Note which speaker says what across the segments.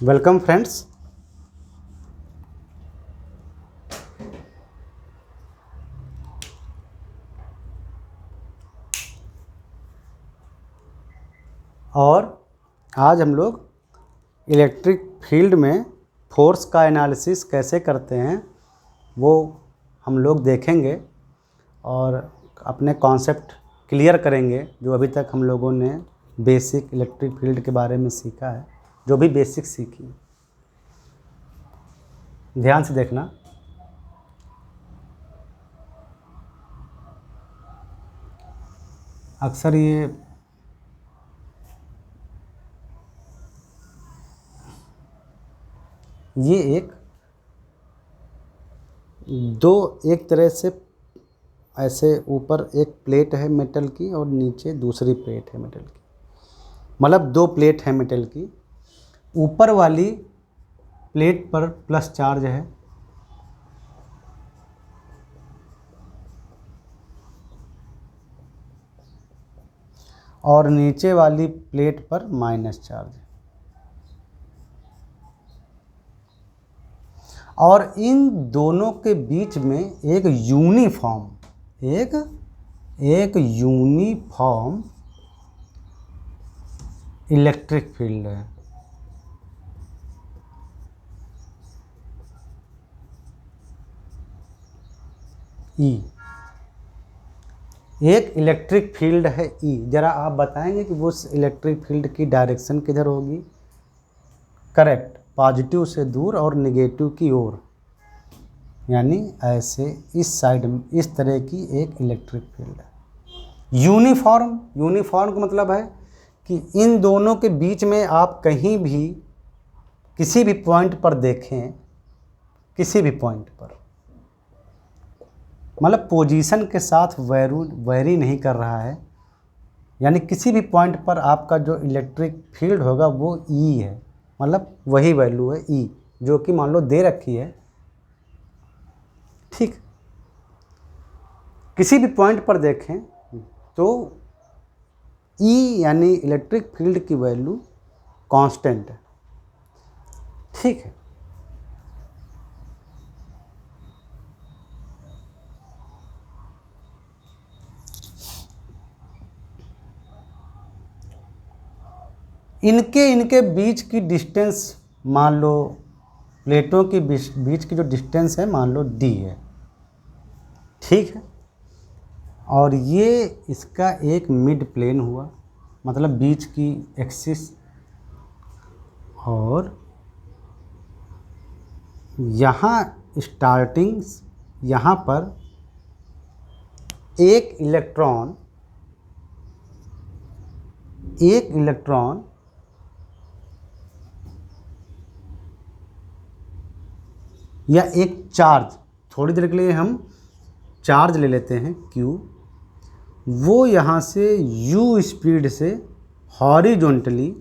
Speaker 1: Welcome friends. और आज हम लोग इलेक्ट्रिक फील्ड में फोर्स का एनालिसिस कैसे करते हैं वो हम लोग देखेंगे और अपने कॉन्सेप्ट क्लियर करेंगे जो अभी तक हम लोगों ने बेसिक इलेक्ट्रिक फील्ड के बारे में सीखा है, जो भी बेसिक सीखी। ध्यान से देखना। अक्सर ये एक तरह से ऐसे ऊपर एक प्लेट है मेटल की और नीचे दूसरी प्लेट है मेटल की, मतलब दो प्लेट है मेटल की। ऊपर वाली प्लेट पर प्लस चार्ज है और नीचे वाली प्लेट पर माइनस चार्ज है, और इन दोनों के बीच में एक यूनिफॉर्म इलेक्ट्रिक फील्ड है। ई एक इलेक्ट्रिक फील्ड है ई। जरा आप बताएंगे कि वो उस इलेक्ट्रिक फील्ड की डायरेक्शन किधर होगी? करेक्ट, पॉजिटिव से दूर और नेगेटिव की ओर, यानी ऐसे इस साइड में इस तरह की एक इलेक्ट्रिक फील्ड है। यूनिफॉर्म का मतलब है कि इन दोनों के बीच में आप कहीं भी किसी भी पॉइंट पर देखें, किसी भी पॉइंट पर, मतलब पोजीशन के साथ वैरी नहीं कर रहा है, यानी किसी भी पॉइंट पर आपका जो इलेक्ट्रिक फील्ड होगा वो ई है, मतलब वही वैल्यू है ई जो कि मान लो दे रखी है। ठीक, किसी भी पॉइंट पर देखें तो ई यानी इलेक्ट्रिक फील्ड की वैल्यू कांस्टेंट है। ठीक है, इनके बीच की डिस्टेंस, मान लो प्लेटों के बीच की जो डिस्टेंस है मान लो d है। ठीक है, और ये इसका एक मिड प्लेन हुआ, मतलब बीच की एक्सिस, और यहाँ स्टार्टिंग, यहाँ पर एक इलेक्ट्रॉन या एक चार्ज, थोड़ी देर के लिए हम चार्ज ले लेते हैं Q, वो यहाँ से U स्पीड से हॉरिजॉन्टली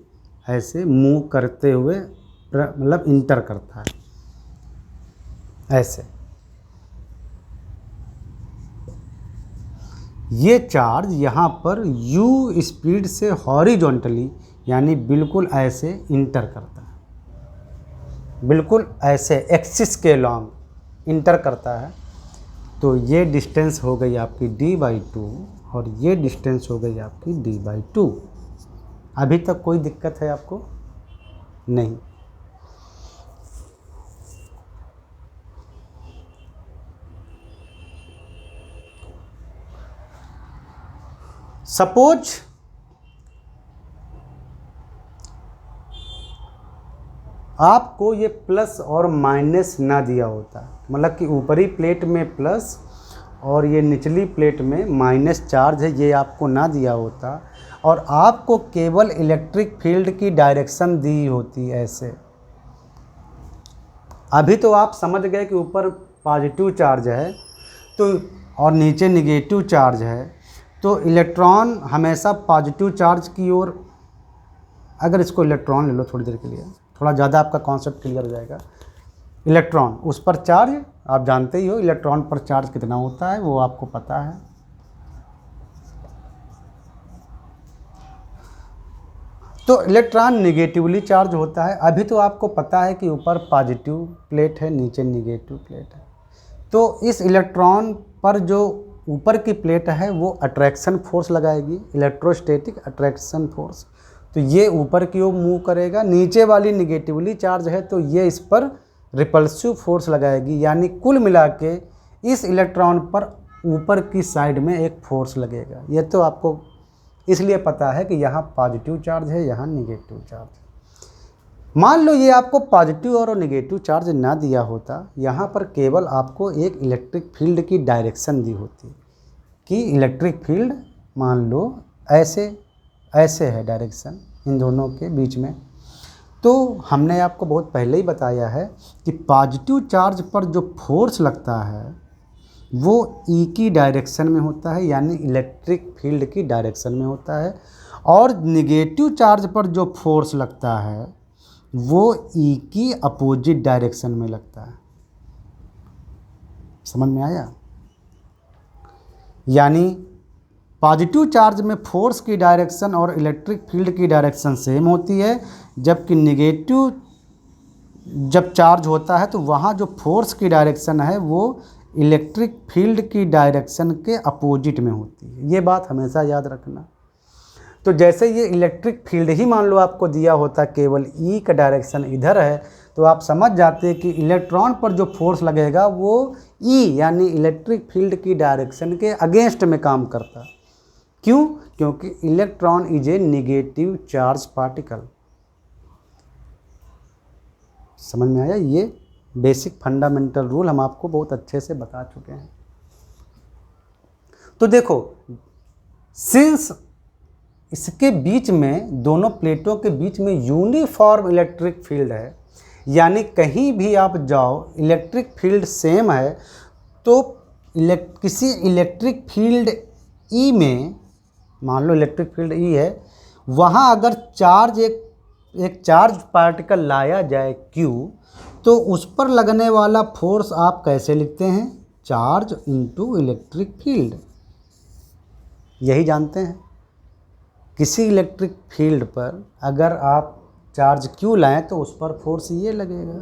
Speaker 1: ऐसे मूव करते हुए मतलब इंटर करता है ऐसे। ये चार्ज यहाँ पर U स्पीड से हॉरिजॉन्टली यानी बिल्कुल ऐसे इंटर करता है, बिल्कुल ऐसे एक्सिस के लॉन्ग इंटर करता है। तो ये डिस्टेंस हो गई आपकी d/2 और ये डिस्टेंस हो गई आपकी d/2। अभी तक कोई दिक्कत है आपको? नहीं। सपोज आपको ये प्लस और माइनस ना दिया होता, मतलब कि ऊपरी प्लेट में प्लस और ये निचली प्लेट में माइनस चार्ज है, ये आपको ना दिया होता और आपको केवल इलेक्ट्रिक फील्ड की डायरेक्शन दी होती ऐसे। अभी तो आप समझ गए कि ऊपर पॉजिटिव चार्ज है तो और नीचे निगेटिव चार्ज है, तो इलेक्ट्रॉन हमेशा पॉजिटिव चार्ज की ओर, अगर इसको इलेक्ट्रॉन ले लो थोड़ी देर के लिए, थोड़ा ज़्यादा आपका कॉन्सेप्ट क्लियर हो जाएगा। इलेक्ट्रॉन, उस पर चार्ज आप जानते ही हो, इलेक्ट्रॉन पर चार्ज कितना होता है वो आपको पता है। तो इलेक्ट्रॉन निगेटिवली चार्ज होता है। अभी तो आपको पता है कि ऊपर पॉजिटिव प्लेट है, नीचे निगेटिव प्लेट है। तो इस इलेक्ट्रॉन पर जो ऊपर की प्लेट है वो अट्रैक्शन फोर्स लगाएगी, इलेक्ट्रोस्टैटिक अट्रैक्शन फोर्स। तो ये ऊपर की ओर मूव करेगा। नीचे वाली निगेटिवली चार्ज है तो ये इस पर रिपल्सिव फोर्स लगाएगी। यानी कुल मिला के इस इलेक्ट्रॉन पर ऊपर की साइड में एक फोर्स लगेगा। ये तो आपको इसलिए पता है कि यहाँ पॉजिटिव चार्ज है, यहाँ निगेटिव चार्ज है। मान लो ये आपको पॉजिटिव और नेगेटिव चार्ज ना दिया होता, यहाँ पर केवल आपको एक इलेक्ट्रिक फील्ड की डायरेक्शन दी होती कि इलेक्ट्रिक फील्ड मान लो ऐसे है डायरेक्शन इन दोनों के बीच में। तो हमने आपको बहुत पहले ही बताया है कि पॉजिटिव चार्ज पर जो फोर्स लगता है वो ई की डायरेक्शन में होता है, यानी इलेक्ट्रिक फील्ड की डायरेक्शन में होता है। और निगेटिव चार्ज पर जो फोर्स लगता है वो ई की अपोजिट डायरेक्शन में लगता है। समझ में आया? यानी पॉजिटिव चार्ज में फोर्स की डायरेक्शन और इलेक्ट्रिक फील्ड की डायरेक्शन सेम होती है, जबकि निगेटिव जब चार्ज होता है तो वहाँ जो फोर्स की डायरेक्शन है वो इलेक्ट्रिक फील्ड की डायरेक्शन के अपोजिट में होती है। ये बात हमेशा याद रखना। तो जैसे ये इलेक्ट्रिक फील्ड ही मान लो आपको दिया होता, केवल ई का डायरेक्शन इधर है, तो आप समझ जाते कि इलेक्ट्रॉन पर जो फोर्स लगेगा वो ई यानी इलेक्ट्रिक फील्ड की डायरेक्शन के अगेंस्ट में काम करता। क्यों? क्योंकि electron is a negative charge particle. समझ में आया? ये बेसिक फंडामेंटल रूल हम आपको बहुत अच्छे से बता चुके हैं। तो देखो, सिंस इसके बीच में, दोनों प्लेटों के बीच में यूनिफॉर्म इलेक्ट्रिक फील्ड है, यानी कहीं भी आप जाओ इलेक्ट्रिक फील्ड सेम है, तो किसी इलेक्ट्रिक फील्ड ई में, मान लो इलेक्ट्रिक फील्ड ई है, वहाँ अगर चार्ज एक चार्ज पार्टिकल लाया जाए Q, तो उस पर लगने वाला फोर्स आप कैसे लिखते हैं? Charge into electric field. यही जानते हैं। किसी इलेक्ट्रिक फील्ड पर अगर आप चार्ज Q लाएं तो उस पर फोर्स ये लगेगा।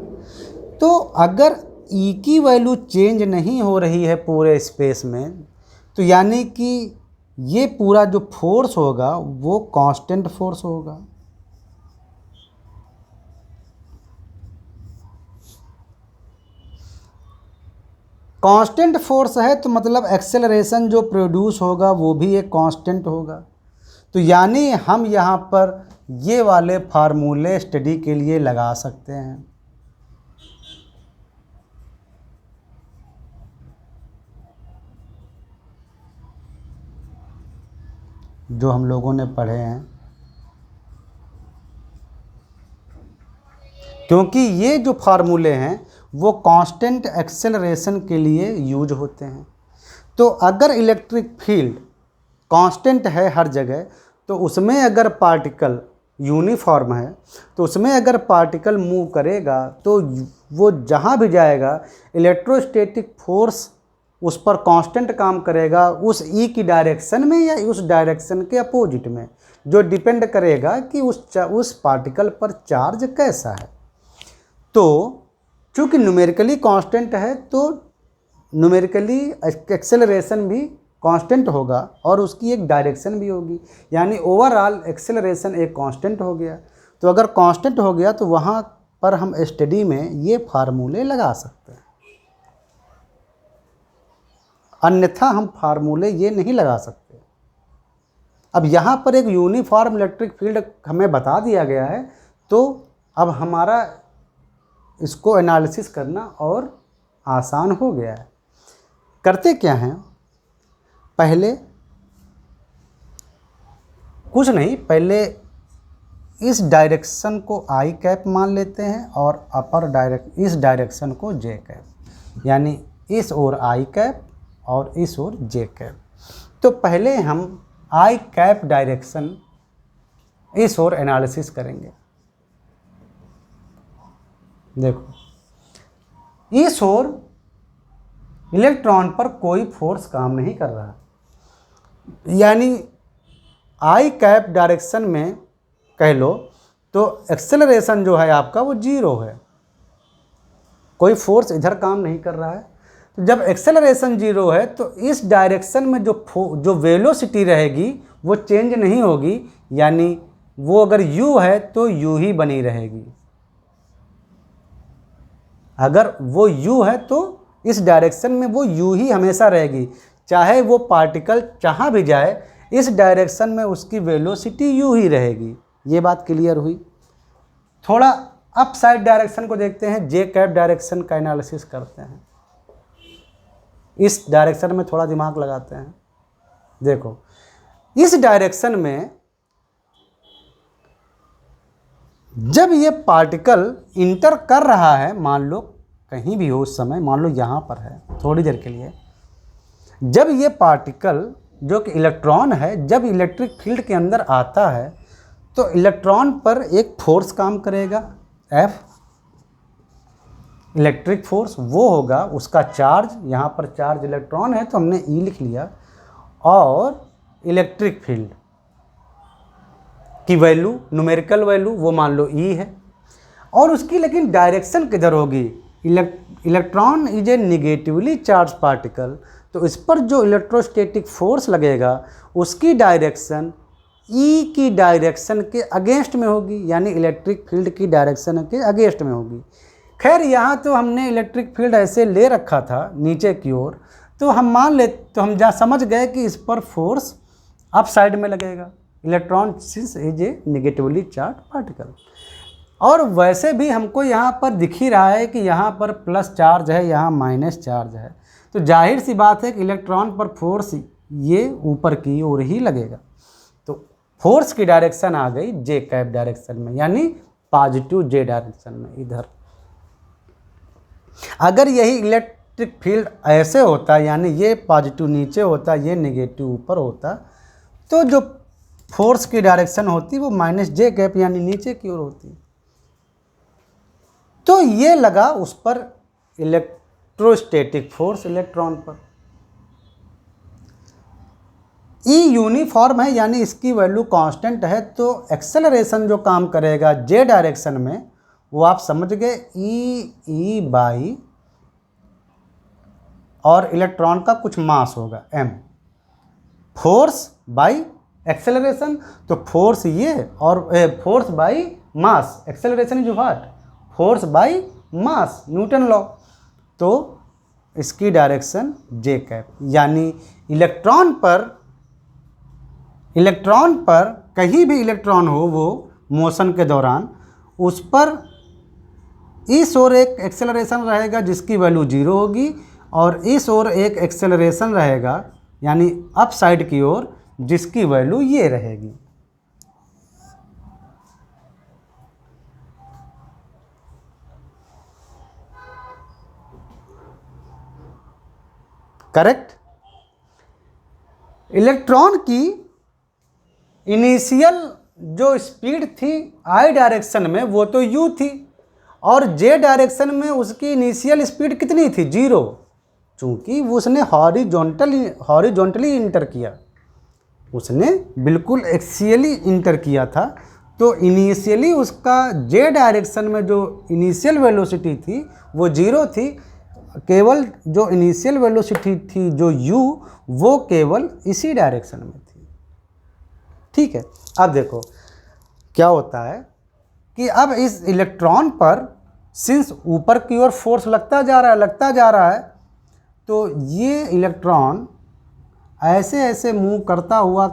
Speaker 1: तो अगर E की वैल्यू चेंज नहीं हो रही है पूरे स्पेस में, तो यानी कि ये पूरा जो फोर्स होगा वो कांस्टेंट फोर्स होगा। कांस्टेंट फोर्स है तो मतलब एक्सेलरेशन जो प्रोड्यूस होगा वो भी एक कांस्टेंट होगा। तो यानी हम यहाँ पर ये वाले फार्मूले स्टडी के लिए लगा सकते हैं। जो हम लोगों ने पढ़े हैं, क्योंकि ये जो फार्मूले हैं वो कांस्टेंट एक्सेलरेशन के लिए यूज होते हैं। तो अगर इलेक्ट्रिक फील्ड कांस्टेंट है हर जगह, तो उसमें अगर पार्टिकल यूनिफॉर्म है, तो उसमें अगर पार्टिकल मूव करेगा तो वो जहाँ भी जाएगा इलेक्ट्रोस्टैटिक फोर्स उस पर कांस्टेंट काम करेगा, उस ई की डायरेक्शन में या उस डायरेक्शन के अपोजिट में, जो डिपेंड करेगा कि उस पार्टिकल पर चार्ज कैसा है। तो चूँकि न्यूमेरिकली कांस्टेंट है तो न्यूमेरिकली एक्सेलरेशन भी कांस्टेंट होगा और उसकी एक डायरेक्शन भी होगी, यानी ओवरऑल एक्सेलरेशन एक कांस्टेंट हो गया। तो अगर कांस्टेंट हो गया तो वहाँ पर हम स्टडी में ये फार्मूले लगा सकते हैं, अन्यथा हम फार्मूले ये नहीं लगा सकते। अब यहाँ पर एक यूनिफॉर्म इलेक्ट्रिक फील्ड हमें बता दिया गया है, तो अब हमारा इसको एनालिसिस करना और आसान हो गया है। करते क्या हैं, पहले कुछ नहीं, पहले इस डायरेक्शन को आई कैप मान लेते हैं और इस डायरेक्शन को जे कैप, यानी इस ओर आई कैप और इस ओर जे कैप। तो पहले हम आई कैप डायरेक्शन इस ओर एनालिसिस करेंगे। देखो, इस ओर इलेक्ट्रॉन पर कोई फोर्स काम नहीं कर रहा, यानी आई कैप डायरेक्शन में कह लो, तो एक्सेलरेशन जो है आपका वो 0 है, कोई फोर्स इधर काम नहीं कर रहा है। तो जब एक्सेलरेशन 0 है तो इस डायरेक्शन में जो वेलोसिटी रहेगी वो चेंज नहीं होगी, यानी वो अगर u है तो u ही बनी रहेगी। अगर वो u है तो इस डायरेक्शन में वो u ही हमेशा रहेगी, चाहे वो पार्टिकल जहाँ भी जाए इस डायरेक्शन में उसकी वेलोसिटी u ही रहेगी। ये बात क्लियर हुई। थोड़ा अप साइड डायरेक्शन को देखते हैं, जे कैप डायरेक्शन का एनालिसिस करते हैं। इस डायरेक्शन में थोड़ा दिमाग लगाते हैं। देखो, इस डायरेक्शन में जब ये पार्टिकल इंटर कर रहा है, मान लो कहीं भी हो उस समय, मान लो यहाँ पर है थोड़ी देर के लिए, जब ये पार्टिकल जो कि इलेक्ट्रॉन है जब इलेक्ट्रिक फील्ड के अंदर आता है तो इलेक्ट्रॉन पर एक फोर्स काम करेगा, F इलेक्ट्रिक फोर्स, वो होगा उसका चार्ज, यहाँ पर चार्ज इलेक्ट्रॉन है तो हमने E लिख लिया, और इलेक्ट्रिक फील्ड की वैल्यू, न्यूमेरिकल वैल्यू वो मान लो E है। और उसकी लेकिन डायरेक्शन किधर होगी, electron is a negatively charge particle, तो इस पर जो इलेक्ट्रोस्टैटिक फोर्स लगेगा उसकी डायरेक्शन E की डायरेक्शन के अगेंस्ट में होगी, यानी इलेक्ट्रिक फील्ड की डायरेक्शन के अगेंस्ट में होगी। खैर यहाँ तो हमने इलेक्ट्रिक फील्ड ऐसे ले रखा था नीचे की ओर, तो हम मान ले, तो हम जहाँ समझ गए कि इस पर फोर्स अप साइड में लगेगा, electron since is a negatively charge particle. और वैसे भी हमको यहाँ पर दिख ही रहा है कि यहाँ पर प्लस चार्ज है, यहाँ माइनस चार्ज है, तो जाहिर सी बात है कि इलेक्ट्रॉन पर फोर्स ये ऊपर की ओर ही लगेगा। तो फोर्स की डायरेक्शन आ गई जे कैप डायरेक्शन में, यानी पॉजिटिव जे डायरेक्शन में इधर। अगर यही इलेक्ट्रिक फील्ड ऐसे होता, यानी ये पॉजिटिव नीचे होता, ये नेगेटिव ऊपर होता, तो जो फोर्स की डायरेक्शन होती वो माइनस जे कैप यानी नीचे की ओर होती। तो ये लगा उस पर इलेक्ट्रोस्टैटिक फोर्स इलेक्ट्रॉन पर। E यूनिफॉर्म है, यानी इसकी वैल्यू कांस्टेंट है, तो एक्सेलरेशन जो काम करेगा जे डायरेक्शन में वो आप समझ गए, E बाई, और इलेक्ट्रॉन का कुछ मास होगा m, फोर्स बाई एक्सेलरेशन, तो फोर्स ये और force by mass, acceleration is what, force by mass, Newton law. तो इसकी डायरेक्शन जे कैप, यानी इलेक्ट्रॉन पर कहीं भी इलेक्ट्रॉन हो वो मोशन के दौरान, उस पर इस ओर एक एक्सेलरेशन रहेगा जिसकी वैल्यू 0 होगी, और इस ओर एक एक्सेलरेशन रहेगा यानी अप साइड की ओर जिसकी वैल्यू ये रहेगी। करेक्ट। इलेक्ट्रॉन की इनिशियल जो स्पीड थी आई डायरेक्शन में वो तो u थी, और जे डायरेक्शन में उसकी इनिशियल स्पीड कितनी थी, 0, चूँकि उसने हॉरिजॉन्टली इंटर किया, उसने बिल्कुल एक्सियली इंटर किया था, तो इनिशियली उसका जे डायरेक्शन में जो इनिशियल वेलोसिटी थी वो 0 थी, केवल जो इनिशियल वेलोसिटी थी जो u वो केवल इसी डायरेक्शन में थी। ठीक है, अब देखो क्या होता है कि अब इस इलेक्ट्रॉन पर सिंस ऊपर की ओर फोर्स लगता जा रहा है, तो ये इलेक्ट्रॉन ऐसे ऐसे मूव करता हुआ,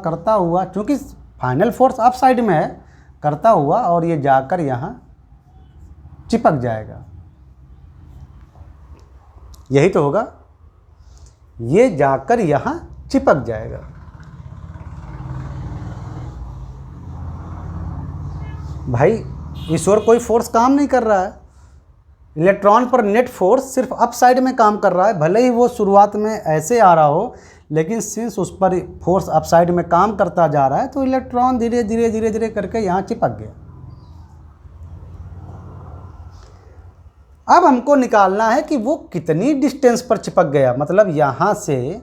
Speaker 1: क्योंकि फाइनल फोर्स अप साइड में है, करता हुआ, और ये जाकर यहाँ चिपक जाएगा। यही तो होगा, ये जाकर यहाँ चिपक जाएगा। भाई इस ओर कोई फोर्स काम नहीं कर रहा है, इलेक्ट्रॉन पर नेट फोर्स सिर्फ अप साइड में काम कर रहा है, भले ही वो शुरुआत में ऐसे आ रहा हो, लेकिन सिंस उस पर फोर्स अप साइड में काम करता जा रहा है तो इलेक्ट्रॉन धीरे धीरे करके यहाँ चिपक गया। अब हमको निकालना है कि वो कितनी डिस्टेंस पर चिपक गया, मतलब यहाँ से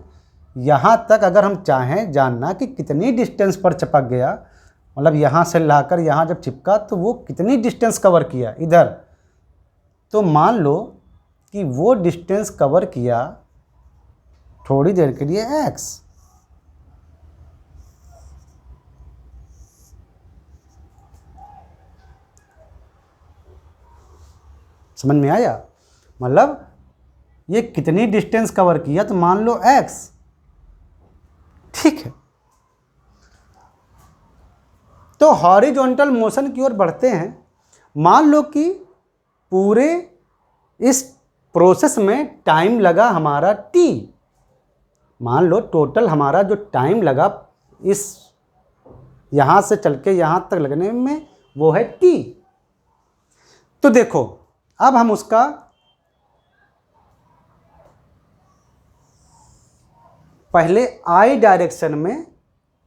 Speaker 1: यहाँ तक अगर हम चाहें जानना कि कितनी डिस्टेंस पर चिपक गया, मतलब यहाँ से लाकर यहाँ जब चिपका तो वो कितनी डिस्टेंस कवर किया इधर, तो मान लो कि वो डिस्टेंस कवर किया थोड़ी देर के लिए x। समझ में आया? मतलब ये कितनी डिस्टेंस कवर किया, तो मान लो x, ठीक है। तो हॉरिजॉन्टल मोशन की ओर बढ़ते हैं। मान लो कि पूरे इस प्रोसेस में टाइम लगा हमारा t। मान लो टोटल हमारा जो टाइम लगा इस यहाँ से चल के यहाँ तक लगने में वो है t। तो देखो अब हम उसका पहले i डायरेक्शन में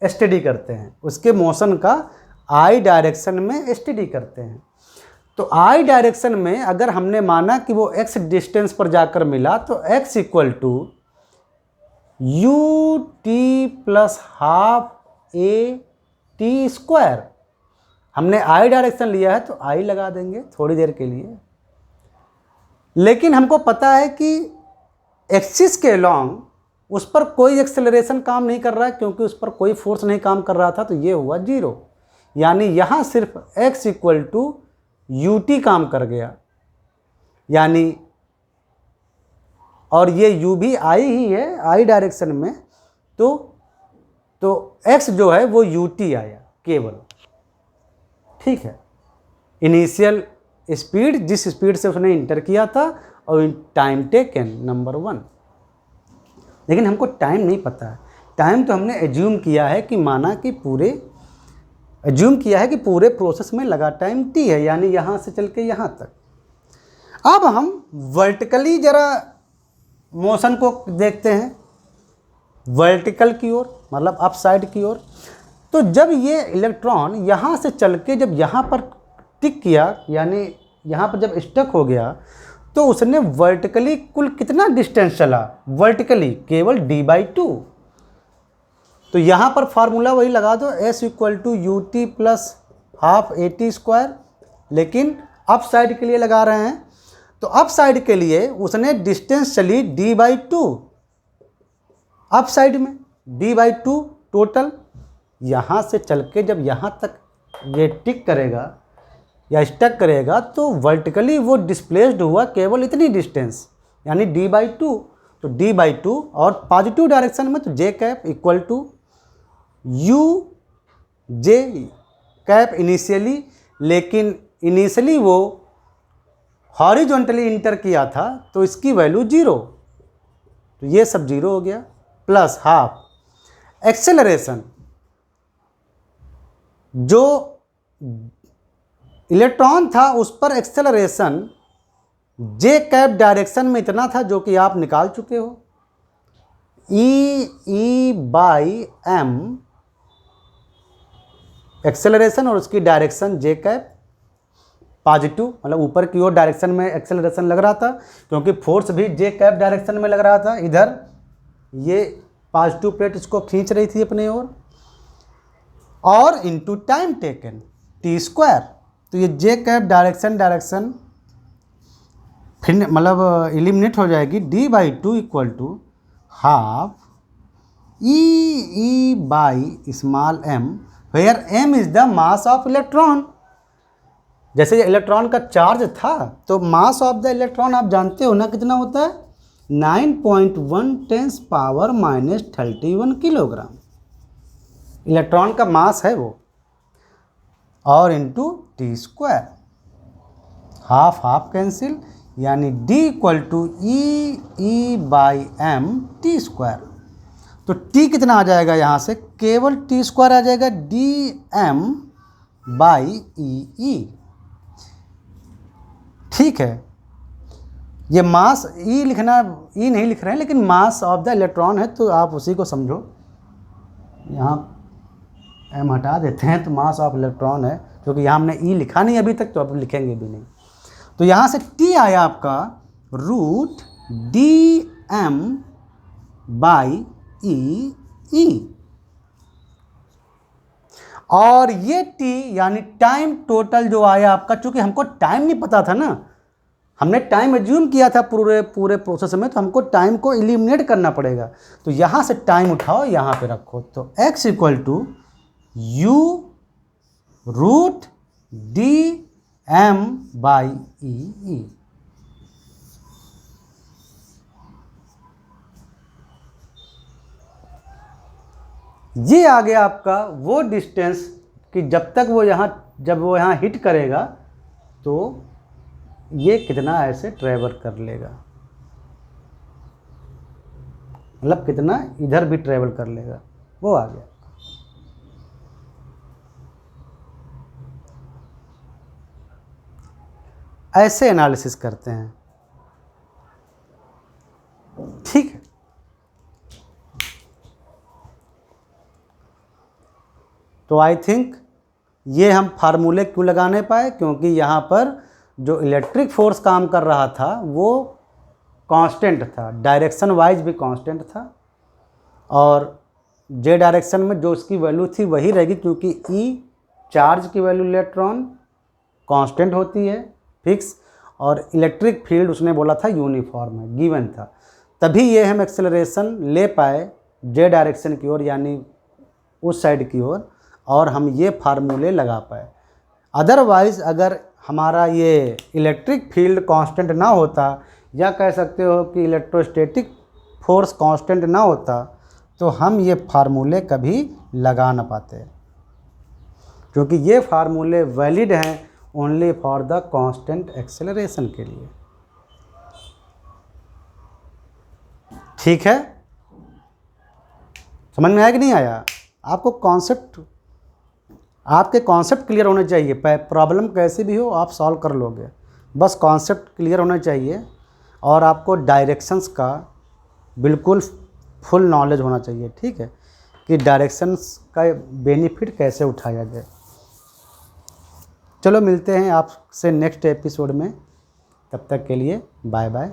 Speaker 1: स्टडी करते हैं, उसके मोशन का i डायरेक्शन में स्टडी करते हैं। तो i डायरेक्शन में अगर हमने माना कि वो x डिस्टेंस पर जाकर मिला, तो x equal to u t plus half a t square. हमने i डायरेक्शन लिया है तो i लगा देंगे थोड़ी देर के लिए। लेकिन हमको पता है कि एक्सिस के लॉन्ग उस पर कोई एक्सेलरेशन काम नहीं कर रहा है, क्योंकि उस पर कोई फोर्स नहीं काम कर रहा था, तो ये हुआ 0। यानी यहाँ सिर्फ x equal to u t काम कर गया, यानी और ये u भी i ही है i डायरेक्शन में, तो x जो है वो यू टी आया केवल, ठीक है। इनिशियल स्पीड जिस स्पीड से उसने इंटर किया था और टाइम टेकन नंबर 1। लेकिन हमको टाइम नहीं पता है। टाइम तो हमने एज्यूम किया है कि पूरे प्रोसेस में लगा टाइम t है, यानी यहाँ से चल के यहाँ तक। अब हम वर्टिकली जरा मोशन को देखते हैं, वर्टिकल की ओर, मतलब अप साइड की ओर। तो जब ये इलेक्ट्रॉन यहाँ से चल के जब यहाँ पर टिक किया, यानी यहाँ पर जब स्टक हो गया, तो उसने वर्टिकली कुल कितना डिस्टेंस चला? वर्टिकली केवल d/2। तो यहाँ पर फार्मूला वही लगा दो, s equal to u t plus half a t square. लेकिन अप साइड के लिए लगा रहे हैं, तो अप साइड के लिए उसने डिस्टेंस चली d/2 अप साइड में, d/2 टोटल। यहाँ से चल के जब यहाँ तक ये टिक करेगा या स्टक करेगा, तो वर्टिकली वो डिस्प्लेस्ड हुआ केवल इतनी डिस्टेंस, यानी d/2। तो d/2 और पॉजिटिव डायरेक्शन में तो j cap equal to u j cap initially, लेकिन इनिशियली वो हॉरिजॉन्टली इंटर किया था तो इसकी वैल्यू 0, तो ये सब 0 हो गया, प्लस हाफ एक्सेलरेशन। जो इलेक्ट्रॉन था उस पर एक्सेलरेशन जे कैप डायरेक्शन में इतना था, जो कि आप निकाल चुके हो, E/m एक्सेलरेशन और उसकी डायरेक्शन जे कैप पॉजिटिव, मतलब ऊपर की ओर डायरेक्शन में एक्सेलरेशन लग रहा था, क्योंकि फोर्स भी जे कैप डायरेक्शन में लग रहा था। इधर ये पॉजिटिव प्लेट इसको खींच रही थी अपने ओर, और into time taken T square. तो ये जे कैप डायरेक्शन फिर मतलब एलिमिनेट हो जाएगी, d/2 equal to half E/m, where m is the mass of electron. जैसे इलेक्ट्रॉन का चार्ज था, तो मास ऑफ द इलेक्ट्रॉन आप जानते हो ना कितना होता है, 9.1 × 10⁻³ किलोग्राम इलेक्ट्रॉन का मास है वो, और into t square, half cancel, यानी d equal to E/m t square. तो t कितना आ जाएगा यहाँ से, केवल टी स्क्वायर आ जाएगा, dm/e। ठीक है, ये मास E लिखना, E नहीं लिख रहे हैं, लेकिन मास ऑफ द इलेक्ट्रॉन है, तो आप उसी को समझो। यहाँ m हटा देते हैं तो मास ऑफ इलेक्ट्रॉन है, क्योंकि यहाँ हमने E लिखा नहीं अभी तक, तो अब लिखेंगे भी नहीं। तो यहाँ से T आया आपका √dm/e। और ये t यानी टाइम टोटल जो आया आपका, चूंकि हमको टाइम नहीं पता था ना, हमने टाइम एज्यूम किया था पूरे प्रोसेस में, तो हमको टाइम को एलिमिनेट करना पड़ेगा। तो यहाँ से टाइम उठाओ, यहाँ पे रखो, तो x equal to u root d m by e. ये आ गया आपका वो डिस्टेंस कि जब वो यहाँ हिट करेगा तो ये कितना ऐसे ट्रैवल कर लेगा, मतलब कितना इधर भी ट्रैवल कर लेगा, वो आ गया। ऐसे एनालिसिस करते हैं, ठीक है। तो आई थिंक ये हम फार्मूले क्यों लगा नहीं पाए, क्योंकि यहाँ पर जो इलेक्ट्रिक फोर्स काम कर रहा था वो कांस्टेंट था, डायरेक्शन वाइज भी कांस्टेंट था, और जे डायरेक्शन में जो उसकी वैल्यू थी वही रहेगी, क्योंकि ई चार्ज की वैल्यू इलेक्ट्रॉन कांस्टेंट होती है, फिक्स, और इलेक्ट्रिक फील्ड उसने बोला था यूनिफॉर्म है, गिवन था। तभी ये हम एक्सेलरेशन ले पाए जे डायरेक्शन की ओर, यानी उस साइड की ओर, और हम ये फार्मूले लगा पाए। अदरवाइज़ अगर हमारा ये इलेक्ट्रिक फील्ड कांस्टेंट ना होता, या कह सकते हो कि इलेक्ट्रोस्टैटिक फोर्स कांस्टेंट ना होता, तो हम ये फार्मूले कभी लगा ना पाते, क्योंकि ये फार्मूले वैलिड हैं only for the constant acceleration के लिए। ठीक है, समझ में आया कि नहीं आया? आपको कॉन्सेप्ट, आपके कॉन्सेप्ट क्लियर होने चाहिए। प्रॉब्लम कैसी भी हो आप सॉल्व कर लोगे, बस कॉन्सेप्ट क्लियर होना चाहिए, और आपको डायरेक्शंस का बिल्कुल फुल नॉलेज होना चाहिए, ठीक है, कि डायरेक्शंस का बेनिफिट कैसे उठाया जाए। चलो मिलते हैं आपसे नेक्स्ट एपिसोड में, तब तक के लिए बाय बाय।